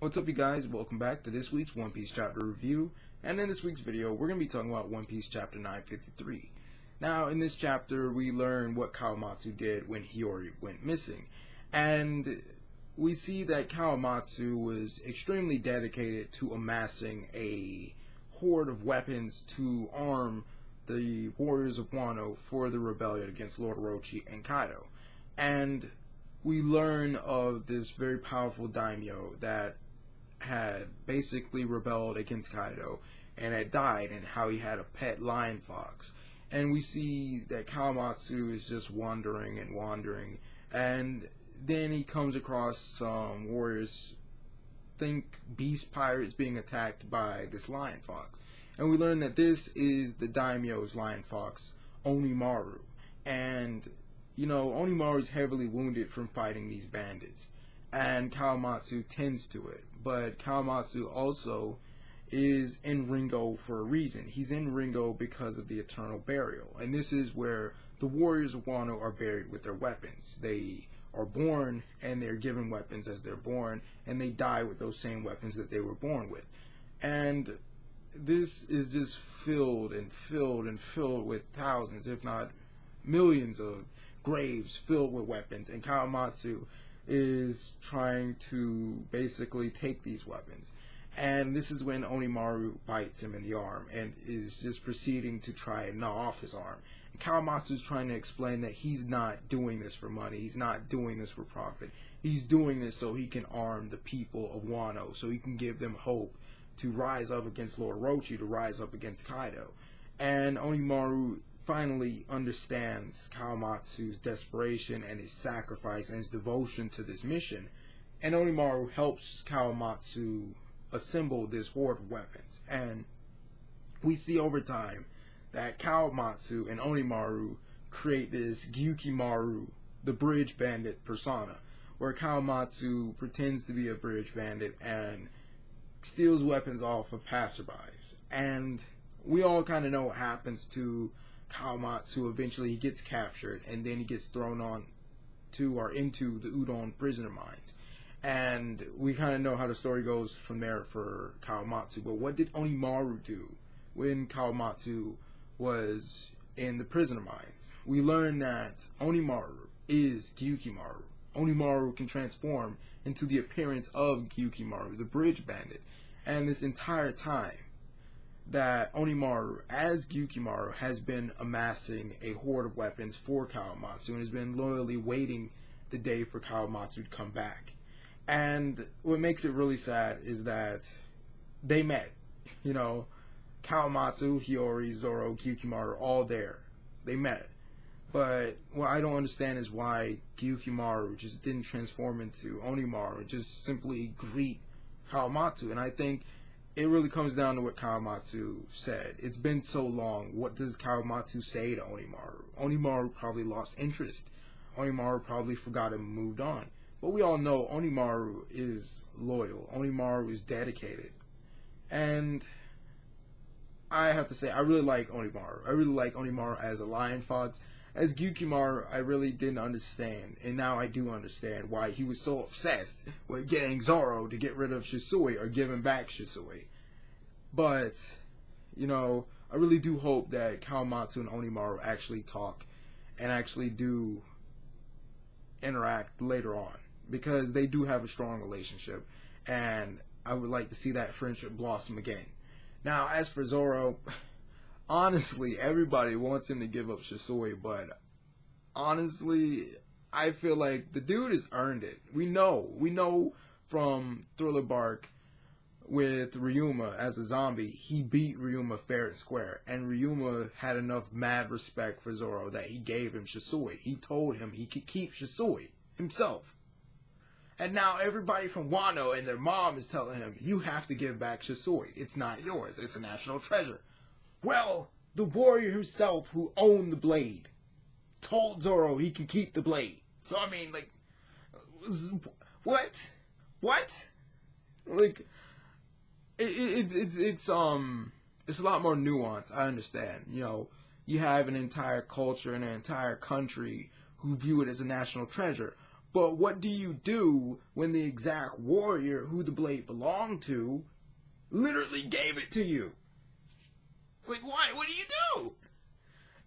What's up, you guys? Welcome back to this week's One Piece chapter review. And in this week's video, we're going to be talking about One Piece chapter 953. Now, in this chapter, we learn what Kawamatsu did when Hiyori went missing. And we see that Kawamatsu was extremely dedicated to amassing a horde of weapons to arm the warriors of Wano for the rebellion against Lord Orochi and Kaido. And we learn of this very powerful daimyo that had basically rebelled against Kaido and had died, and how he had a pet lion fox. And we see that Kawamatsu is just wandering, and then he comes across some warriors, think beast pirates, being attacked by this lion fox. And we learn that this is the daimyo's lion fox, Onimaru. And Onimaru is heavily wounded from fighting these bandits, and Kawamatsu tends to it. But Kawamatsu also is in Ringo for a reason. He's in Ringo because of the eternal burial. And this is where the warriors of Wano are buried with their weapons. They are born and they're given weapons as they're born, and they die with those same weapons that they were born with. And this is just filled with thousands, if not millions, of graves filled with weapons. And Kawamatsu is trying to basically take these weapons. And this is when Onimaru bites him in the arm and is just proceeding to try and gnaw off his arm. And Kawamatsu is trying to explain that he's not doing this for money. He's not doing this for profit. He's doing this so he can arm the people of Wano, so he can give them hope to rise up against Lord Orochi, to rise up against Kaido. And Onimaru finally understands Kawamatsu's desperation and his sacrifice and his devotion to this mission. And Onimaru helps Kawamatsu assemble this horde of weapons. And we see over time that Kawamatsu and Onimaru create this Gyukimaru, the bridge bandit persona, where Kawamatsu pretends to be a bridge bandit and steals weapons off of passerbys. And we all kind of know what happens to Kawamatsu. Eventually he gets captured, and then he gets thrown on to or into the Udon prisoner mines. And we kind of know how the story goes from there for Kawamatsu. But what did Onimaru do when Kawamatsu was in the prisoner mines? We learn that Onimaru is Gyukimaru. Onimaru can transform into the appearance of Gyukimaru, the bridge bandit. And this entire time that Onimaru, as Gyukimaru, has been amassing a horde of weapons for Kawamatsu and has been loyally waiting the day for Kawamatsu to come back. And what makes it really sad is that they met. Kawamatsu, Hiyori, Zoro, Gyukimaru, all there. They met. But what I don't understand is why Gyukimaru just didn't transform into Onimaru, just simply greet Kawamatsu. And I think it really comes down to what Kawamatsu said. It's been so long. What does Kawamatsu say to Onimaru? Onimaru probably lost interest. Onimaru probably forgot and moved on. But we all know Onimaru is loyal. Onimaru is dedicated. And I have to say, I really like Onimaru. I really like Onimaru as a lion fox. As Gyukimaru, I really didn't understand, and now I do understand why he was so obsessed with getting Zoro to get rid of Shisui or giving back Shisui. But, I really do hope that Kawamatsu and Onimaru actually talk and actually do interact later on, because they do have a strong relationship, and I would like to see that friendship blossom again. Now, as for Zoro, honestly, everybody wants him to give up Shisui, but honestly, I feel like the dude has earned it. We know from Thriller Bark with Ryuma as a zombie, he beat Ryuma fair and square, and Ryuma had enough mad respect for Zoro that he gave him Shisui. He told him he could keep Shisui himself. And now everybody from Wano and their mom is telling him, you have to give back Shisui. It's not yours. It's a national treasure. Well, the warrior himself who owned the blade told Zoro he can keep the blade. So, I mean, what? Like, it's a lot more nuanced. I understand. You have an entire culture and an entire country who view it as a national treasure. But what do you do when the exact warrior who the blade belonged to literally gave it to you? Like, why? What do you do?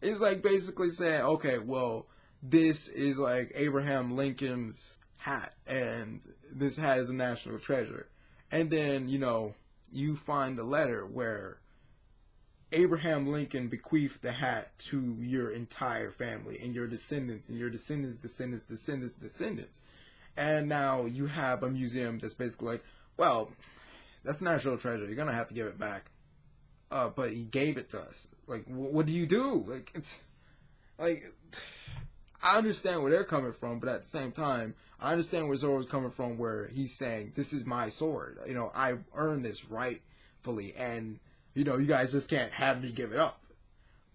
It's like basically saying, okay, well, this is like Abraham Lincoln's hat, and this hat is a national treasure. And then, you find the letter where Abraham Lincoln bequeathed the hat to your entire family and your descendants and your descendants. And now you have a museum that's basically like, well, that's a national treasure. You're going to have to give it back. But he gave it to us. Like, what do you do? Like, it's like, I understand where they're coming from, but at the same time, I understand where Zoro's coming from, where he's saying, this is my sword. I earned this rightfully, and, you guys just can't have me give it up.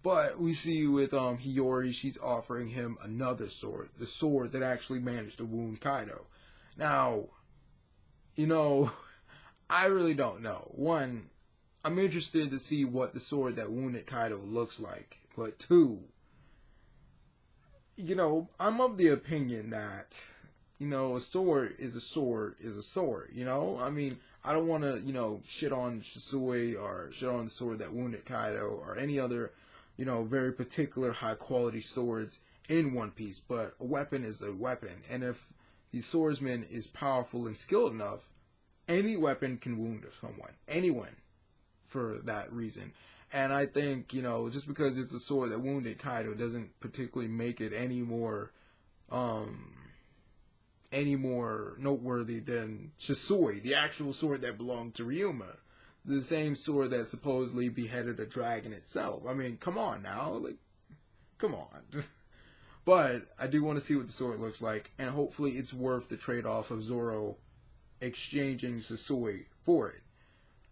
But we see with Hiyori, she's offering him another sword, the sword that actually managed to wound Kaido. Now, I really don't know. One, I'm interested to see what the sword that wounded Kaido looks like. But two, I'm of the opinion that, a sword is a sword is a sword, I mean, I don't want to, shit on Shisui or shit on the sword that wounded Kaido or any other, very particular high quality swords in One Piece, but a weapon is a weapon. And if the swordsman is powerful and skilled enough, any weapon can wound someone, anyone, for that reason. And I think, just because it's a sword that wounded Kaido doesn't particularly make it any more noteworthy than Shisui, the actual sword that belonged to Ryuma. The same sword that supposedly beheaded a dragon itself. I mean, come on now. Like, come on. But I do want to see what the sword looks like, and hopefully it's worth the trade-off of Zoro exchanging Shisui for it.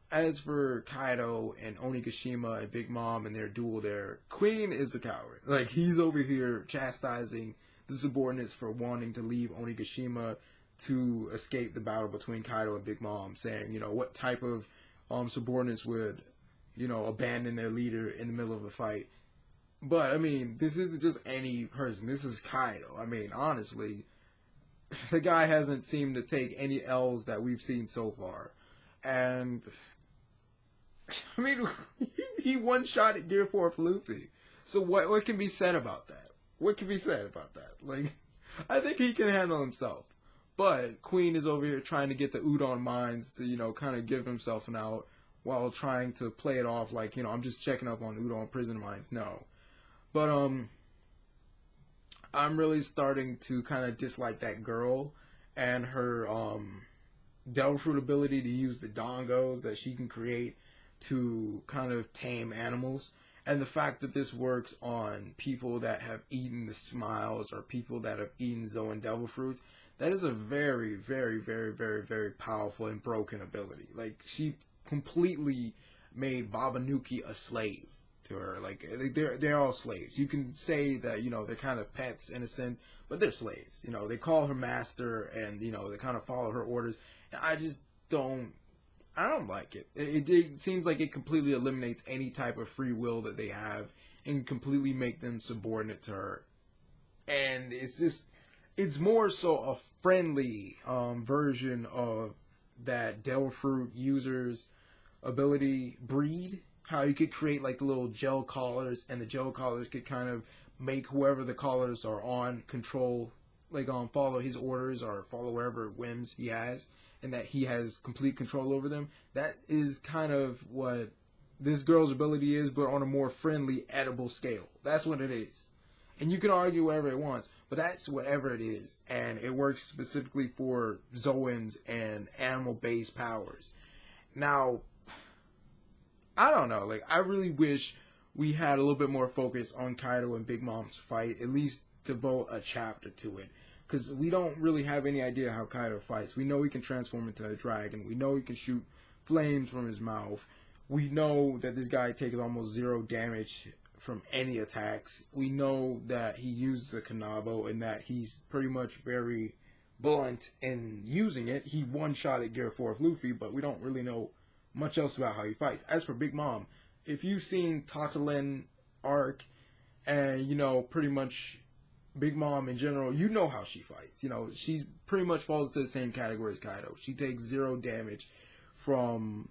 As for Kaido and Onigashima and Big Mom and their duel there, Queen is a coward. Like, he's over here chastising the subordinates for wanting to leave Onigashima to escape the battle between Kaido and Big Mom, saying, what type of subordinates would, abandon their leader in the middle of a fight. But, I mean, this isn't just any person. This is Kaido. I mean, honestly, the guy hasn't seemed to take any L's that we've seen so far. And, I mean, he one-shotted Gear 4 Luffy. So what can be said about that? What can be said about that? Like, I think he can handle himself. But Queen is over here trying to get the Udon mines to, kind of give himself an out while trying to play it off like, I'm just checking up on Udon prison mines. No. But, I'm really starting to kind of dislike that girl and her, Devil Fruit ability to use the dongos that she can create to kind of tame animals. And the fact that this works on people that have eaten the Smiles or people that have eaten Zoan Devil Fruits, that is a very, very, very, very, very powerful and broken ability. Like, she completely made Babanuki a slave to her. Like, they're all slaves. You can say that, they're kind of pets in a sense, but they're slaves. They call her master and, they kind of follow her orders. And I just don't like it. It seems like it completely eliminates any type of free will that they have and completely make them subordinate to her. And it's more so a friendly version of that Devil Fruit user's ability breed. How you could create like the little gel collars, and the gel collars could kind of make whoever the collars are on control, like follow his orders or follow wherever whims he has, and that he has complete control over them. That is kind of what this girl's ability is, but on a more friendly, edible scale. That's what it is. And you can argue whatever it wants, but that's whatever it is. And it works specifically for Zoans and animal-based powers. Now, I don't know. Like, I really wish we had a little bit more focus on Kaido and Big Mom's fight, at least devote a chapter to it. Because we don't really have any idea how Kaido fights. We know he can transform into a dragon. We know he can shoot flames from his mouth. We know that this guy takes almost 0 damage from any attacks. We know that he uses a Kanabo and that he's pretty much very blunt in using it. He one-shotted Gear 4 Luffy, but we don't really know much else about how he fights. As for Big Mom, if you've seen Tatalin arc and, pretty much Big Mom in general, you know how she fights. You know, she pretty much falls to the same category as Kaido. She takes 0 damage from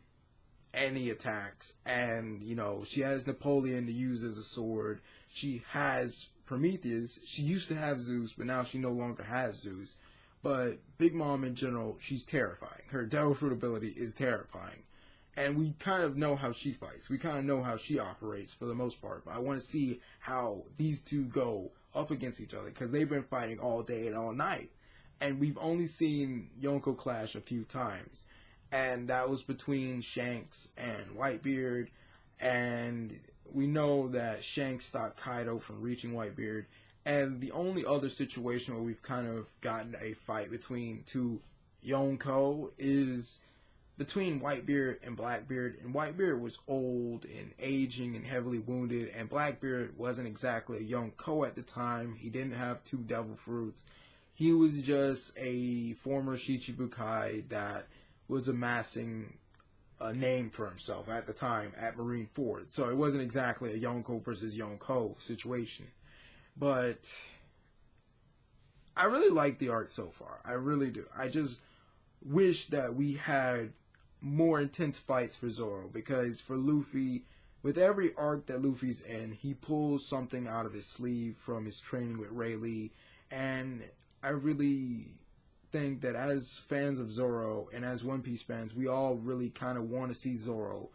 any attacks, and you know, she has Napoleon to use as a sword. She has Prometheus. She used to have Zeus, but now she no longer has Zeus. But Big Mom in general, she's terrifying. Her Devil Fruit ability is terrifying. And we kind of know how she fights. We kind of know how she operates for the most part. But I want to see how these two go up against each other, because they've been fighting all day and all night. And we've only seen Yonko clash a few times. And that was between Shanks and Whitebeard. And we know that Shanks stopped Kaido from reaching Whitebeard. And the only other situation where we've kind of gotten a fight between two Yonko is between Whitebeard and Blackbeard. And Whitebeard was old and aging and heavily wounded, and Blackbeard wasn't exactly a Yonko at the time. He didn't have 2 devil fruits. He was just a former Shichibukai that was amassing a name for himself at the time at Marineford. So it wasn't exactly a Yonko versus Yonko situation. But I really like the arc so far. I really do. I just wish that we had more intense fights for Zoro, because for Luffy, with every arc that Luffy's in, he pulls something out of his sleeve from his training with Rayleigh, and I really think that as fans of Zoro and as One Piece fans, we all really kind of want to see Zoro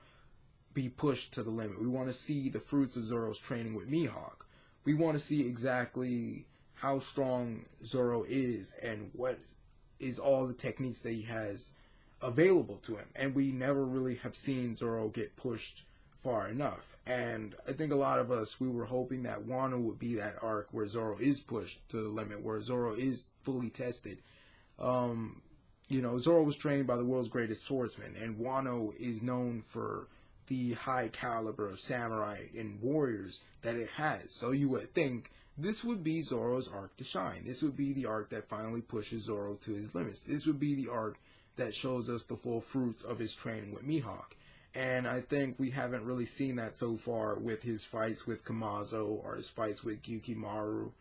be pushed to the limit. We want to see the fruits of Zoro's training with Mihawk. We want to see exactly how strong Zoro is and what is all the techniques that he has available to him. And we never really have seen Zoro get pushed far enough. And I think a lot of us, we were hoping that Wano would be that arc where Zoro is pushed to the limit, where Zoro is fully tested. You know, Zoro was trained by the world's greatest swordsman, and Wano is known for the high caliber of samurai and warriors that it has. So you would think this would be Zoro's arc to shine. This would be the arc that finally pushes Zoro to his limits. This would be the arc that shows us the full fruits of his training with Mihawk. And I think we haven't really seen that so far with his fights with Kamazo or his fights with Gyukimaru.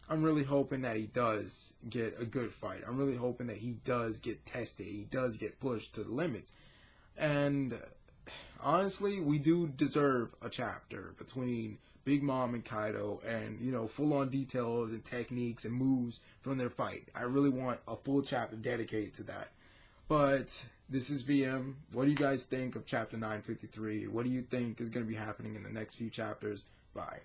I'm really hoping that he does get a good fight. I'm really hoping that he does get tested. He does get pushed to the limits. And honestly, we do deserve a chapter between Big Mom and Kaido, and, you know, full-on details and techniques and moves from their fight. I really want a full chapter dedicated to that. But this is VM. What do you guys think of chapter 953? What do you think is going to be happening in the next few chapters? Bye.